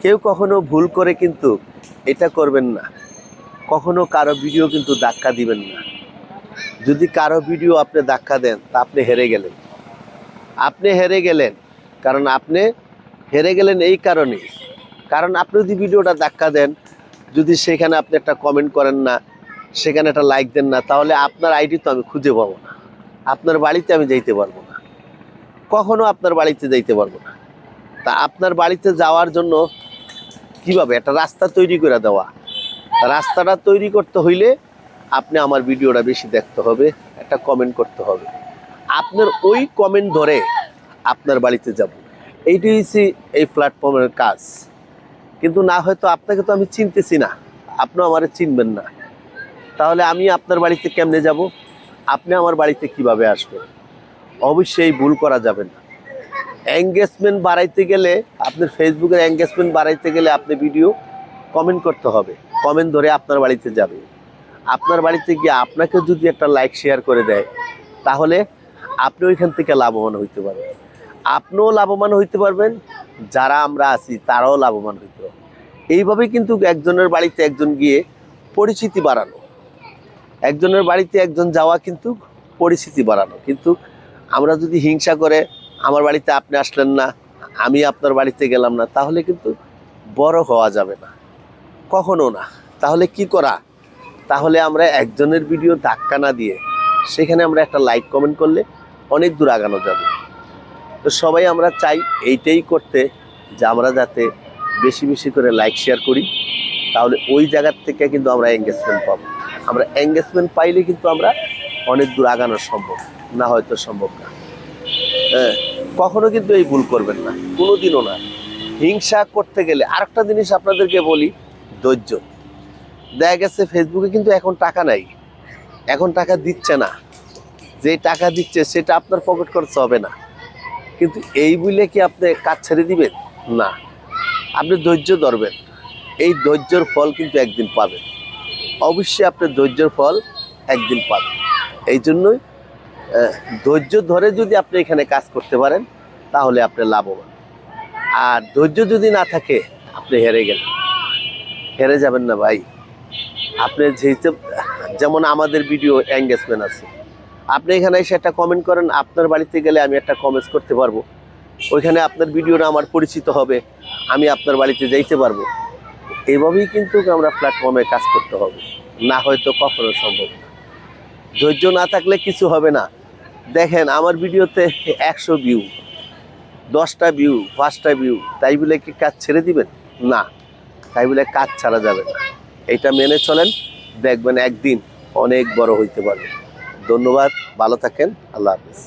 কেউ কখনো ভুল করে কিন্তু এটা করবেন না, কখনো কারো ভিডিও কিন্তু ধাক্কা দিবেন না। যদি কারো ভিডিও আপনি ধাক্কা দেন তা আপনি হেরে গেলেন। আপনি হেরে গেলেন, কারণ আপনি হেরে গেলেন এই কারণে, কারণ আপনি যদি ভিডিওটা ধাক্কা দেন, যদি সেখানে আপনি একটা কমেন্ট করেন না, সেখানে একটা লাইক দেন না, তাহলে আপনার আইডি তো আমি খুঁজে পাবো না, আপনার বাড়িতে আমি যাইতে পারবো না, কখনো আপনার বাড়িতে যাইতে পারবো না। তা আপনার বাড়িতে যাওয়ার জন্য কিভাবে একটা রাস্তা তৈরি করে দেওয়া, রাস্তাটা তৈরি করতে হইলে আপনি আমার ভিডিওটা বেশি দেখতে হবে, একটা কমেন্ট করতে হবে, আপনার ওই কমেন্ট ধরে আপনার বাড়িতে যাব, এইটাই হচ্ছে এই প্ল্যাটফর্মের কাজ। কিন্তু না, হয়তো আপনাকে তো আমি চিনতেছি না, আপনিও আমারে চিনবেন না, তাহলে আমি আপনার বাড়িতে কেমনে যাব, আপনি আমার বাড়িতে কিভাবে আসবেন? অবশ্যই ভুল করা যাবে না। এঙ্গেজমেন্ট বাড়াইতে গেলে, আপনার ফেসবুকের এঙ্গেজমেন্ট বাড়াইতে গেলে আপনি ভিডিও কমেন্ট করতে হবে, কমেন্ট ধরে আপনার বাড়িতে যাবে। আপনার বাড়িতে গিয়ে আপনাকে যদি একটা লাইক শেয়ার করে দেয়, তাহলে আপনি ওইখান থেকে লাভবান হইতে পারবেন, আপনিও লাভবান হইতে পারবেন, যারা আমরা আছি তারাও লাভবান হইতে পারবে। এইভাবে কিন্তু একজনের বাড়িতে একজন গিয়ে পরিচিতি বাড়ানো, একজনের বাড়িতে একজন যাওয়া কিন্তু পরিচিতি বাড়ানো। কিন্তু আমরা যদি হিংসা করে আমার বাড়িতে আপনি আসলেন না, আমি আপনার বাড়িতে গেলাম না, তাহলে কিন্তু বড় হওয়া যাবে না, কখনো না। তাহলে কি করা? তাহলে আমরা একজনের ভিডিও ধাক্কা না দিয়ে সেখানে আমরা একটা লাইক কমেন্ট করলে অনেক দূর আগানো যাবে। তো সবাই আমরা চাই এইটাই করতে, যে আমরা যাতে বেশি বেশি করে লাইক শেয়ার করি, তাহলে ওই জায়গার থেকে কিন্তু আমরা এঙ্গেজমেন্ট পাবো। আমরা এঙ্গেজমেন্ট পাইলে কিন্তু আমরা অনেক দূর আগানো সম্ভব, না হয়তো সম্ভব না। হ্যাঁ, কখনো কিন্তু এই ভুল করবেন না, কোনোদিনও না। হিংসা করতে গেলে আরেকটা জিনিস আপনাদেরকে বলি, ধৈর্য। দেখা গেছে ফেসবুকে কিন্তু এখন টাকা নাই, এখন টাকা দিচ্ছে না, যে টাকা দিচ্ছে সেটা আপনার পকেট খরচ হবে না, কিন্তু এই বলে কি আপনি কাজ ছেড়ে দিবেন? না, আপনি ধৈর্য ধরবেন, এই ধৈর্যের ফল কিন্তু একদিন পাবেন, অবশ্যই আপনি ধৈর্যের ফল একদিন পাবেন। এই জন্যই ধৈর্য ধরে যদি আপনি এখানে কাজ করতে পারেন, তাহলে আপনি লাভবান। আর ধৈর্য যদি না থাকে, আপনি হেরে গেলেন, হেরে যাবেন না ভাই। আপনি যেহেতু, যেমন আমাদের ভিডিও এঙ্গেজমেন্ট আছে, আপনি এখানে এসে একটা কমেন্ট করেন, আপনার বাড়িতে গেলে আমি একটা কমেন্টস করতে পারবো, ওইখানে আপনার ভিডিওটা আমার পরিচিত হবে, আমি আপনার বাড়িতে যাইতে পারবো। এইভাবেই কিন্তু আমরা প্ল্যাটফর্মে কাজ করতে হবে, না হয়তো কখনো সম্ভব না। ধৈর্য না থাকলে কিছু হবে না। দেখেন আমার ভিডিওতে 100 ভিউ, 10টা ভিউ, 5টা ভিউ, তাই বলে কি কাজ ছেড়ে দিবেন? না, তাই বলে কাজ ছাড়া যাবে না। এইটা মেনে চলেন, দেখবেন একদিন অনেক বড় হইতে পারবে। ধন্যবাদ, ভালো থাকেন, আল্লাহ হাফেজ।